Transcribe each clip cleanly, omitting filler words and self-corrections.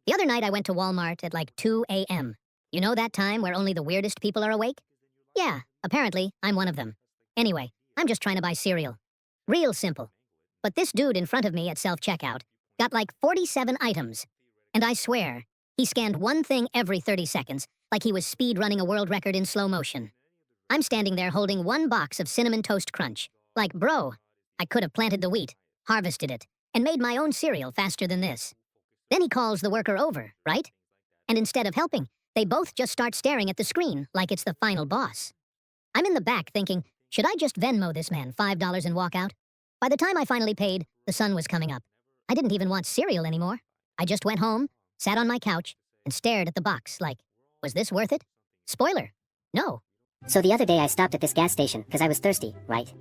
The other night I went to Walmart at like 2 a.m. You know that time where only the weirdest people are awake? Yeah, apparently I'm one of them. Anyway, I'm just trying to buy cereal. Real simple. But this dude in front of me at self-checkout got like 47 items. And I swear, he scanned one thing every 30 seconds, like he was speed running a world record in slow motion. I'm standing there holding one box of Cinnamon Toast Crunch. Like, bro, I could have planted the wheat, harvested it, and made my own cereal faster than this. Then he calls the worker over, right? And instead of helping, they both just start staring at the screen like it's the final boss. I'm in the back thinking, should I just Venmo this man $5 and walk out? By the time I finally paid, the sun was coming up. I didn't even want cereal anymore. I just went home, sat on my couch, and stared at the box like, was this worth it? Spoiler, no. So the other day I stopped at this gas station because I was thirsty, right?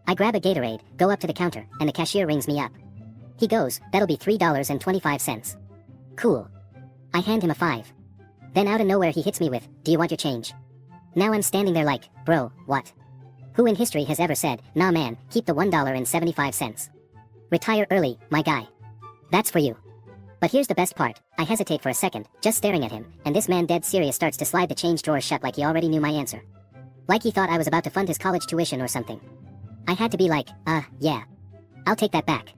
I grab a Gatorade, go up to the counter, and the cashier rings me up. He goes, that'll be $3.25. Cool. I hand him a 5. Then out of nowhere he hits me with, do you want your change? Now I'm standing there like, bro, what? Who in history has ever said, nah man, keep the $1.75. Retire early, my guy. That's for you. But here's the best part, I hesitate for a second, just staring at him, and this man dead serious starts to slide the change drawer shut like he already knew my answer. Like he thought I was about to fund his college tuition or something. I had to be like, yeah. I'll take that back.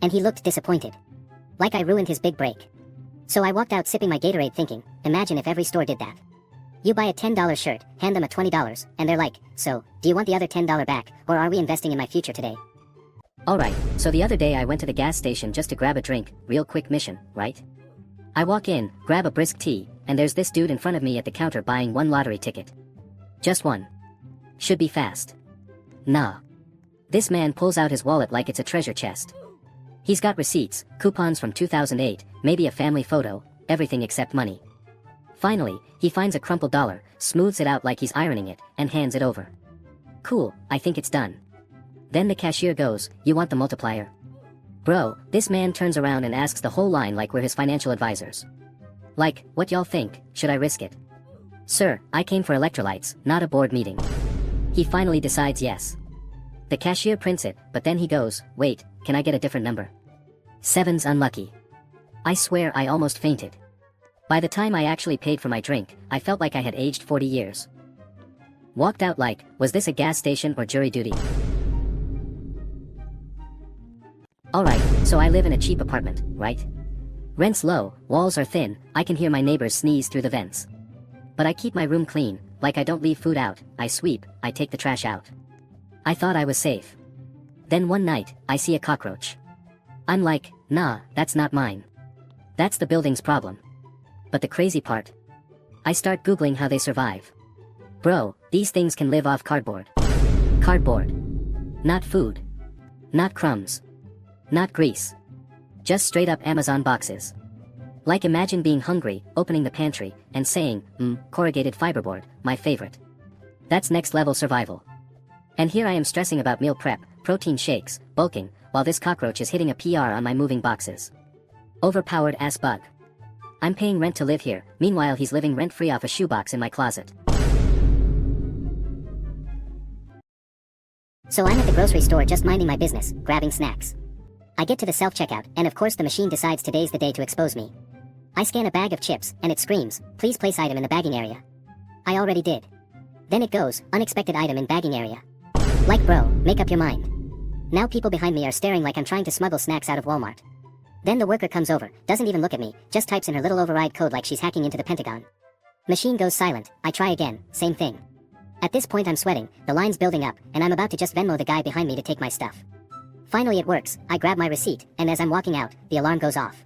And he looked disappointed. Like I ruined his big break. So I walked out sipping my Gatorade thinking, imagine if every store did that. You buy a $10 shirt, hand them a $20, and they're like, so, do you want the other $10 back, or are we investing in my future today? Alright, so the other day I went to the gas station just to grab a drink, real quick mission, right? I walk in, grab a brisk tea, and there's this dude in front of me at the counter buying one lottery ticket. Just one. Should be fast. Nah. This man pulls out his wallet like it's a treasure chest. He's got receipts, coupons from 2008, maybe a family photo, everything except money. Finally, he finds a crumpled dollar, smooths it out like he's ironing it, and hands it over. Cool, I think it's done. Then the cashier goes, you want the multiplier? Bro, this man turns around and asks the whole line like we're his financial advisors. Like, what y'all think, should I risk it? Sir, I came for electrolytes, not a board meeting. He finally decides yes. The cashier prints it, but then he goes, wait, can I get a different number? 7's unlucky. I swear I almost fainted. By the time I actually paid for my drink, I felt like I had aged 40 years. Walked out like, was this a gas station or jury duty? Alright, so I live in a cheap apartment, right? Rent's low, walls are thin, I can hear my neighbors sneeze through the vents. But I keep my room clean, like I don't leave food out, I sweep, I take the trash out. I thought I was safe. Then one night, I see a cockroach. I'm like, nah, that's not mine. That's the building's problem. But the crazy part? I start Googling how they survive. Bro, these things can live off cardboard. Cardboard. Not food. Not crumbs. Not grease. Just straight up Amazon boxes. Like imagine being hungry, opening the pantry, and saying, corrugated fiberboard, my favorite. That's next level survival. And here I am stressing about meal prep, protein shakes, bulking, while this cockroach is hitting a PR on my moving boxes. Overpowered ass bug. I'm paying rent to live here, meanwhile he's living rent-free off a shoebox in my closet. So I'm at the grocery store just minding my business, grabbing snacks. I get to the self-checkout, and of course the machine decides today's the day to expose me. I scan a bag of chips, and it screams, please place item in the bagging area. I already did. Then it goes, unexpected item in bagging area. Like bro, make up your mind. Now people behind me are staring like I'm trying to smuggle snacks out of Walmart. Then the worker comes over, doesn't even look at me, just types in her little override code like she's hacking into the Pentagon. Machine goes silent, I try again, same thing. At this point I'm sweating, the line's building up, and I'm about to just Venmo the guy behind me to take my stuff. Finally it works, I grab my receipt, and as I'm walking out, the alarm goes off.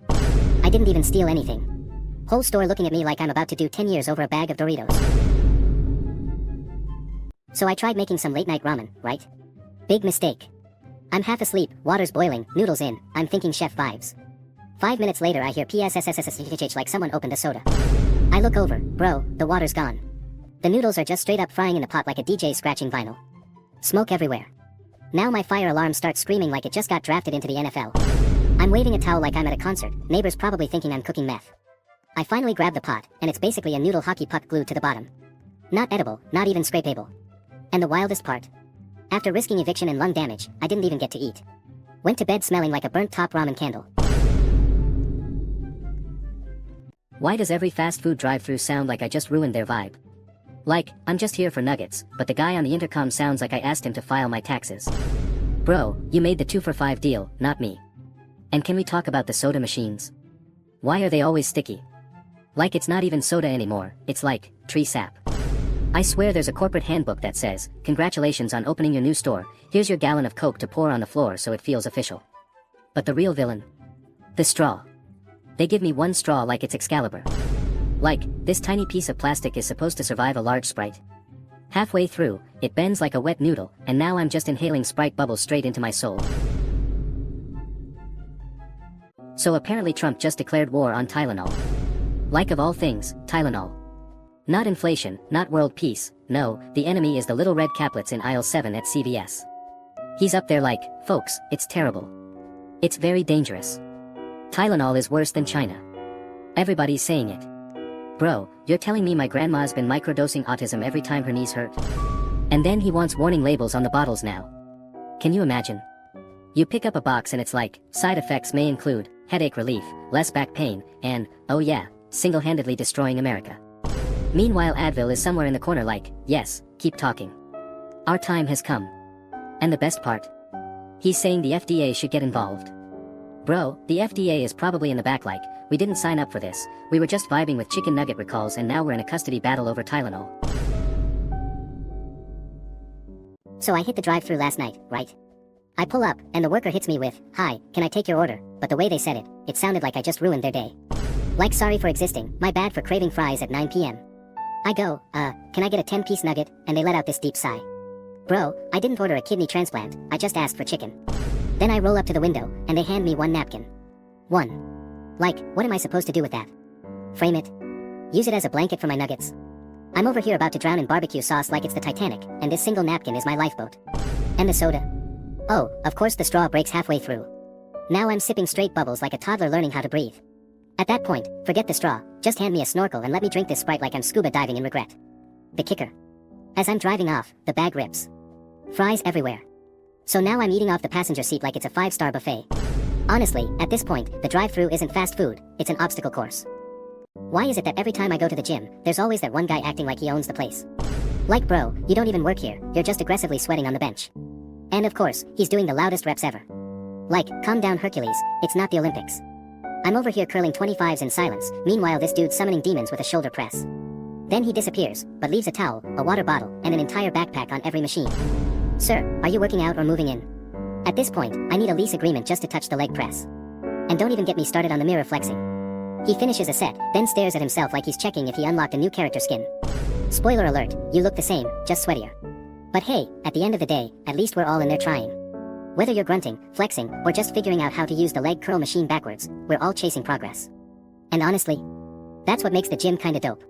I didn't even steal anything. Whole store looking at me like I'm about to do 10 years over a bag of Doritos. So I tried making some late night ramen, right? Big mistake. I'm half asleep, water's boiling, noodles in, I'm thinking chef vibes. 5 minutes later I hear PSSSSSHH like someone opened a soda. I look over, bro, the water's gone. The noodles are just straight up frying in the pot like a DJ scratching vinyl. Smoke everywhere. Now my fire alarm starts screaming like it just got drafted into the NFL. I'm waving a towel like I'm at a concert, neighbors probably thinking I'm cooking meth. I finally grab the pot, and it's basically a noodle hockey puck glued to the bottom. Not edible, not even scrapeable. And the wildest part? After risking eviction and lung damage, I didn't even get to eat. Went to bed smelling like a burnt top ramen candle. Why does every fast food drive-thru sound like I just ruined their vibe? Like, I'm just here for nuggets, but the guy on the intercom sounds like I asked him to file my taxes. Bro, you made the 2 for 5 deal, not me. And can we talk about the soda machines? Why are they always sticky? Like it's not even soda anymore, it's like, tree sap. I swear there's a corporate handbook that says, congratulations on opening your new store, here's your gallon of Coke to pour on the floor so it feels official. But the real villain? The straw. They give me one straw like it's Excalibur. Like, this tiny piece of plastic is supposed to survive a large Sprite. Halfway through, it bends like a wet noodle, and now I'm just inhaling Sprite bubbles straight into my soul. So apparently Trump just declared war on Tylenol. Like of all things, Tylenol. Not inflation, not world peace, no, the enemy is the little red caplets in aisle 7 at CVS. He's up there like, folks, it's terrible. It's very dangerous. Tylenol is worse than China. Everybody's saying it. Bro, you're telling me my grandma's been microdosing autism every time her knees hurt? And then he wants warning labels on the bottles now. Can you imagine? You pick up a box and it's like, side effects may include, headache relief, less back pain, and, oh yeah, single-handedly destroying America. Meanwhile Advil is somewhere in the corner like, yes, keep talking. Our time has come. And the best part? He's saying the FDA should get involved. Bro, the FDA is probably in the back like, we didn't sign up for this, we were just vibing with chicken nugget recalls and now we're in a custody battle over Tylenol. So I hit the drive-thru last night, right? I pull up, and the worker hits me with, "Hi, can I take your order?" But the way they said it, it sounded like I just ruined their day. Like sorry for existing, my bad for craving fries at 9 p.m. I go, can I get a 10-piece nugget? And they let out this deep sigh. Bro, I didn't order a kidney transplant, I just asked for chicken. Then I roll up to the window, and they hand me one napkin. One. Like, what am I supposed to do with that? Frame it? Use it as a blanket for my nuggets? I'm over here about to drown in barbecue sauce like it's the Titanic, and this single napkin is my lifeboat. And the soda? Oh, of course the straw breaks halfway through. Now I'm sipping straight bubbles like a toddler learning how to breathe. At that point, forget the straw, just hand me a snorkel and let me drink this Sprite like I'm scuba diving in regret. The kicker. As I'm driving off, the bag rips. Fries everywhere. So now I'm eating off the passenger seat like it's a 5-star buffet. Honestly, at this point, the drive-thru isn't fast food, it's an obstacle course. Why is it that every time I go to the gym, there's always that one guy acting like he owns the place? Like bro, you don't even work here, you're just aggressively sweating on the bench. And of course, he's doing the loudest reps ever. Like, calm down Hercules, it's not the Olympics. I'm over here curling 25s in silence, meanwhile this dude's summoning demons with a shoulder press. Then he disappears, but leaves a towel, a water bottle, and an entire backpack on every machine. Sir, are you working out or moving in? At this point, I need a lease agreement just to touch the leg press. And don't even get me started on the mirror flexing. He finishes a set, then stares at himself like he's checking if he unlocked a new character skin. Spoiler alert, you look the same, just sweatier. But hey, at the end of the day, at least we're all in there trying. Whether you're grunting, flexing, or just figuring out how to use the leg curl machine backwards, we're all chasing progress. And honestly, that's what makes the gym kinda dope.